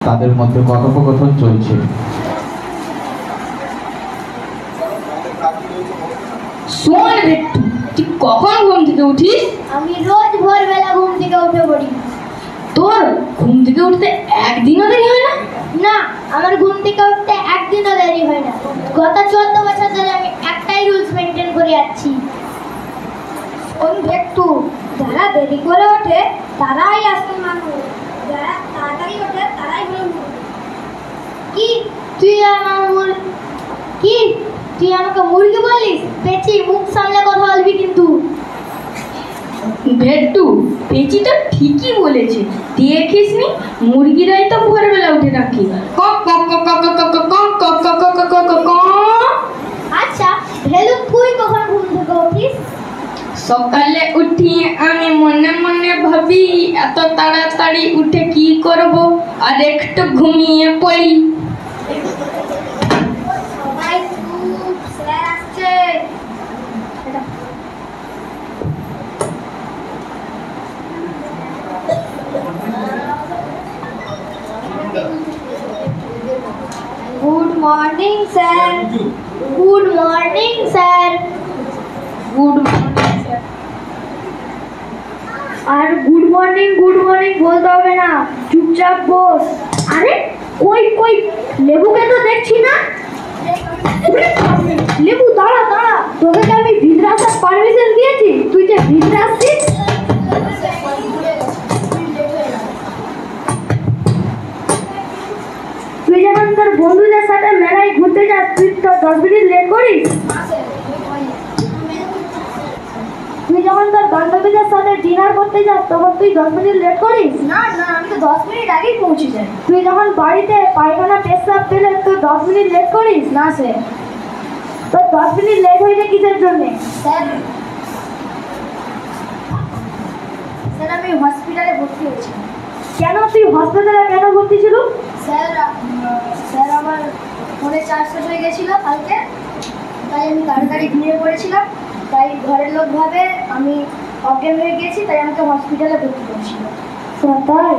তাদের মধ্যে কথোপকথন চলছে। শোন ভেট্টু, তুই কখন ঘুম থেকে উঠিস? আমি রোজ ভোরবেলা ঘুম থেকে উঠে পড়ি। তোর ঘুম থেকে উঠতে একদিনও দেরি হয় না? না, আমার ঘুম থেকে উঠতে একদিনও দেরি হয় না। গত 14 বছর ধরে আমি একটাই রুলস মেনটেন করে যাচ্ছি। শোন ভেট্টু, যারা দেরি করে ওঠে তারাই আসল মানুষ, যারা তাড়াতাড়ি ওঠে তারাই হলো মূর্খ। কি তুই আমাকে মুরগি বলিস? পেঁচি, মুখ সামলে কথা বলবি কিন্তু। ভেট্টু, পেঁচি তো ঠিকই বলেছে। দেখিসনি মুরগিরাই তো ভোরবেলা উঠে ডাকে, কক কক কক কক কক কক কক কক কক কক কক কক। আচ্ছা ভেলু, তুই কখন ঘুম থেকে উঠিস? সকালে উঠি আমি মনে মনে ভাবি এত তাড়াতাড়ি উঠে কি করব, আর একটু ঘুমিয়ে পড়ি। সবাই চুপ, স্যার আসছে। Good morning sir. Good morning sir. Good morning sir. আর গুড মর্নিং বলতে হবে না, চুপচাপ বস। আরে কই কই লেবুকে তো দেখছি না। লেবু দাঁড়া দাঁড়া, তোকে কি আমি ভিতরে আসার পারমিশন দিয়েছি? তুই যে ভিতরে আসছিস। তুই যখন তোর বন্ধুদের সাথে মেলায় ঘুরতে যাস, তুই তো 10 মিনিট লেট করিস। তুই যখন তোর বান্ধবীদের সাথে ডিনার করতে যাস তখন তুই 10 মিনিট লেট করিস? না না, আমি তো 10 মিনিট আগেই পৌঁছে যাই। তুই যখন বাড়িতে পায়খানা পেশাব পেলে তুই 10 মিনিট লেট করিস? না স্যার। তো 10 মিনিট লেট হয়েছে কিসের জন্য? স্যার, আমি হসপিটালে ভর্তি হয়েছি। কেন তুই হসপিটালে কেন ভর্তি ছিল? স্যার আমার ফোনে চার্জ শেষ হয়ে গেছিল কালকে, তাই আমি তাড়াতাড়ি ঘুমিয়ে পড়েছিলাম। তাই ঘরের লোক ভাবে আমি অজ্ঞান হয়ে গেছি, তাই আমাকে হসপিটালে ভর্তি করেছিল। তাই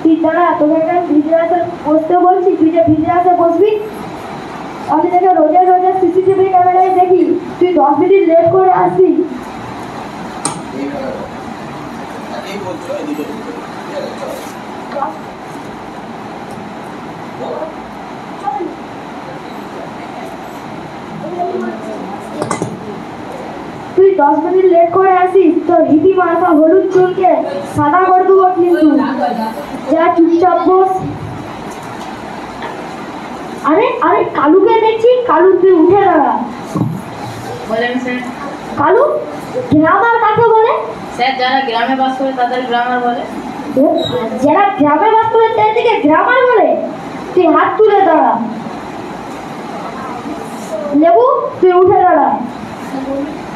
তুই দাঁড়া, তোকে একটা ভিতরে আসে বসতে বলছি, তুই যে ভিতরে আসে বসবি। আমি তোকে রোজা সিসিটিভি ক্যামেরায় দেখি তুই 10 মিনিট লেট করে আসবি। তুই 10 মিনিট লেট করে আসিস তো হিপি মার্কা হলুদ চুলকে সাদা করে দেবো কিন্তু। যা চুপচাপ বস। আরে আরে কালুকে দেখছি। কালু, তুই উঠে দাঁড়া। বলেন স্যার। কালু, গ্রামার কাকে বলে? স্যার, যারা গ্রামে বাস করে তাদের গ্রামার বলে। যারা গ্রামে বাস করে তাদেরকে গ্রামার বলে? তুই হাত তুলে দাঁড়া। লেবু, তুই উঠে দাঁড়া।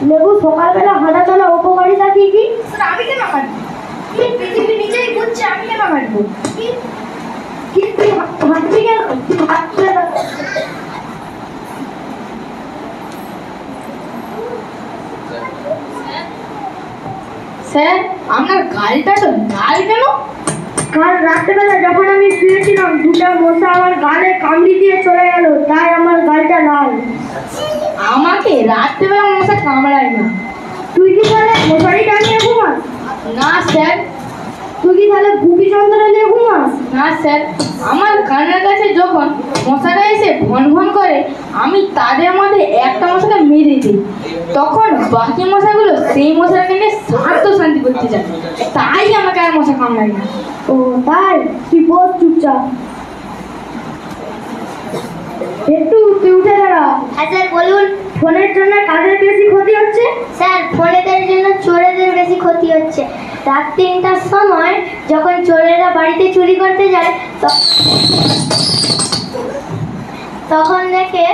লেবু, সকালবেলা হাঁটা চলা উপকারিতা কি কি? স্যার, আমি কেন হাঁটবো? পৃথিবী নিজেই বুঝছে, আমি কেন হাঁটবো? কি তুই হাঁটবি কেন? তুই হাত তুলে দাঁড়া। স্যার, আপনার গালটা তো লাল কেন? কাল রাত্রেবেলা যখন আমি শুয়েছিলাম দুটো মশা আমার গালে কামড়ি দিয়ে চলে গেল, তাই আমার গালটা লাল। আমাকে রাত্রেবেলা মশা কামড়ায় না। তুই কি তাহলে মশারি টানিয়ে ঘুমাস? না স্যার। তুই কি তাহলে গুপি যন্ত্র নিয়ে ঘুমাস? না স্যার, আমার কানের কাছে যখন মশারা এসে ভন ভন করে আমি তাদের মধ্যে একটা মশাকে মেরে দিই, তখন বাকি মশাগুলো সেই মশাটাকে নিয়ে শান্তি করতে যায়, তাই আমাকে আর মশা কামড়ায় না। ও তাই? তুই বস চুপচাপ। একটু তুই উঠে দাঁড়া। হ্যাঁ স্যার বলুন। ফোনের জন্য কাদের বেশি ক্ষতি হচ্ছে? স্যার, ফোনেদের জন্য চোরেদের বেশি ক্ষতি হচ্ছে। রাত 3টার সময় যখন চোরেরা বাড়িতে চুরি করতে যায় তখন দেখে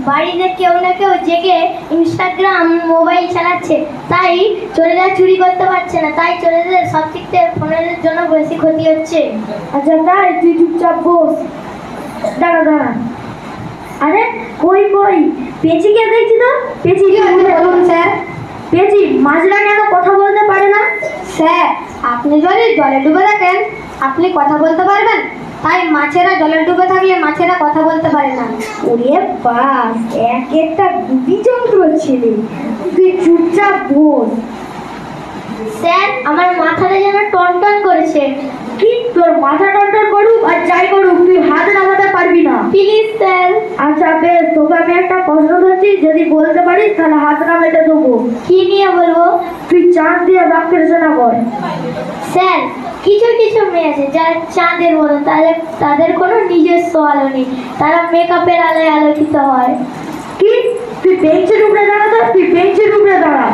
বাড়িতে কেউ না কেউ জেগে ইনস্টাগ্রাম মোবাইল চালাচ্ছে, তাই চোরেরা চুরি করতে পারছে না, তাই চোরেদের সব দিক থেকে ফোনের জন্য বেশি ক্ষতি হচ্ছে। আচ্ছা তাই, তুই চুপচাপ বস। দাঁড়া দাঁড়া। আরে কই কই পেঁচিকে দেখছি তো। পেঁচি, বলুন স্যার। পেয়েছি, মাছরা কেন কথা বলতে পারে না? স্যার, আপনি যদি জলে ডুবে থাকেন আপনি কথা বলতে পারবেন, তাই মাছেরা জলে ডুবে থাকলে মাছেরা কথা বলতে পারে না। ওরে বাস, এক একটা বিযন্ত্র ছেলে, তুই চুপচাপ বল। স্যার, আমার মাথাটা যেন টনটন করেছে। কি, তোর মাথা টনটন করুক আর যাই করুক, তুই হাত নামাতে পারবি না। Please sir. আচ্ছা বেশ, তোকে আমি একটা প্রশ্ন ধরছি, যদি বলতে পারিস তাহলে হাত নামাতে দেবো। কি নিয়ে বলবো? তুই চাঁদ দিয়ে বাক্য রচনা কর। স্যার, কিছু কিছু মেয়ে আছে যারা চাঁদের মতো, তাদের কোনো নিজস্ব আলো নেই, তারা মেকআপের আলোয় আলোকিত হয়। কি, তুই বেঞ্চের উপরে দাঁড়া তো, তুই বেঞ্চের উপরে দাঁড়া।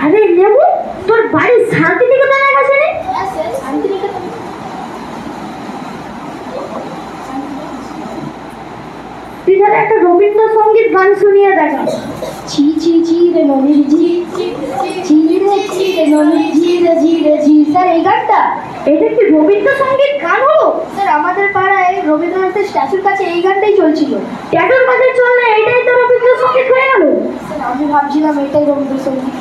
আরে লেবু, তোর বাড়ি শান্তিনিকেতনের কাছে নেই? তুই তাহলে একটা রবীন্দ্রসঙ্গীত গান শুনিয়ে দেখা। ছি ছি ছি রে ননির ঝি, ছি রে ছি রে ননির ঝি রে ঝি রে ঝি। স্যার, এই গানটা, এটা কি রবীন্দ্রসঙ্গীত গান হলো? স্যার, আমাদের পাড়ায় রবীন্দ্রনাথের স্ট্যাচুর কাছে এই গানটাই চলছিল। ট্যাটুর কাছে চললে এটাই তো রবীন্দ্রসঙ্গীত হয়ে গেল। স্যার, আমি ভাবছিলাম এটাই রবীন্দ্রসঙ্গীত।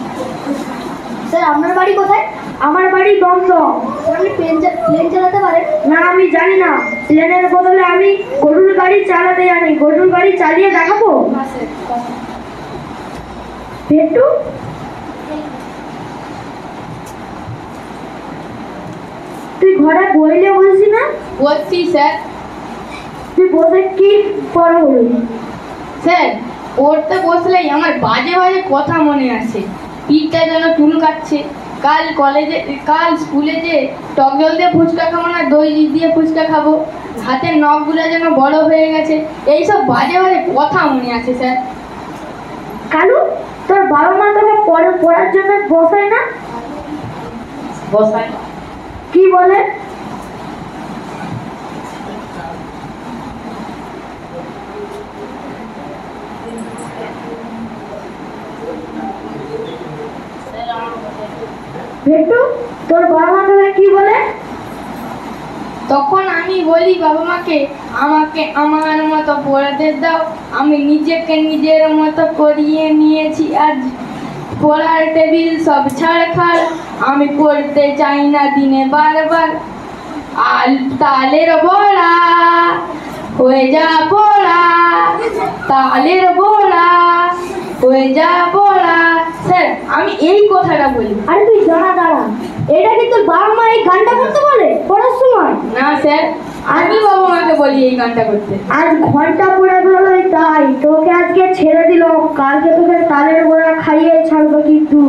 স্যার, আপনার বাড়ি কোথায়? আমার বাড়ি দমদম। আপনি প্লেন চালাতে পারেন? না, আমি জানি না। প্লেনের বদলে আমি গরুর গাড়ি চালাতে জানি। গরুর গাড়ি চালিয়ে দেখাবো? ভেটু, তুই ঘরে বইলে বলছি না? বলছি স্যার। তুই বসে কি পড়া হলো? স্যার, পড়তে বসলেই আমার বাজে বাজে কথা মনে আসে। পিঠটা যেন চুলকাচ্ছে। কাল স্কুলে যে টক জল দিয়ে ফুচকা খাবো না দই দিয়ে ফুচকা খাবো, হাতের নখগুলো যেন বড় হয়ে গেছে, এইসব বাজে বাজে কথা মনে আছে স্যার। কালু, তোর বাবা মা তোকে পড়ার জন্য বসায় না? বসায়। কি বলে? ভেটু, তোর বাবা মা তোকে কি বলে? তখন আমি বলি বাবা মাকে, আমাকে আমার মতো পড়াতে দাও, আমি নিজেকে নিজের মতো করিয়ে নিয়েছি, আজ পড়ার টেবিল সব ছাড়খাড়, আমি পড়তে চাই না দিনে বারবার, তালের বড়া হয়ে যা পড়া, তালের বড়া হয়ে যা পড়া। স্যার, আমি এই কথাটা বলি। আরে তুই দাঁড়া দাঁড়া, এটা কি তোর বাবা মা এই গানটা করতে বলে পড়ার সময়? না স্যার, আমি বাবা মাকে বলি এই গানটা করতে। আজ ঘন্টা পড়ে গেল, তাই তোকে আজকে ছেড়ে দিল, কালকে তোকে তালের বড়া খাইয়ে ছাড়বো কিন্তু।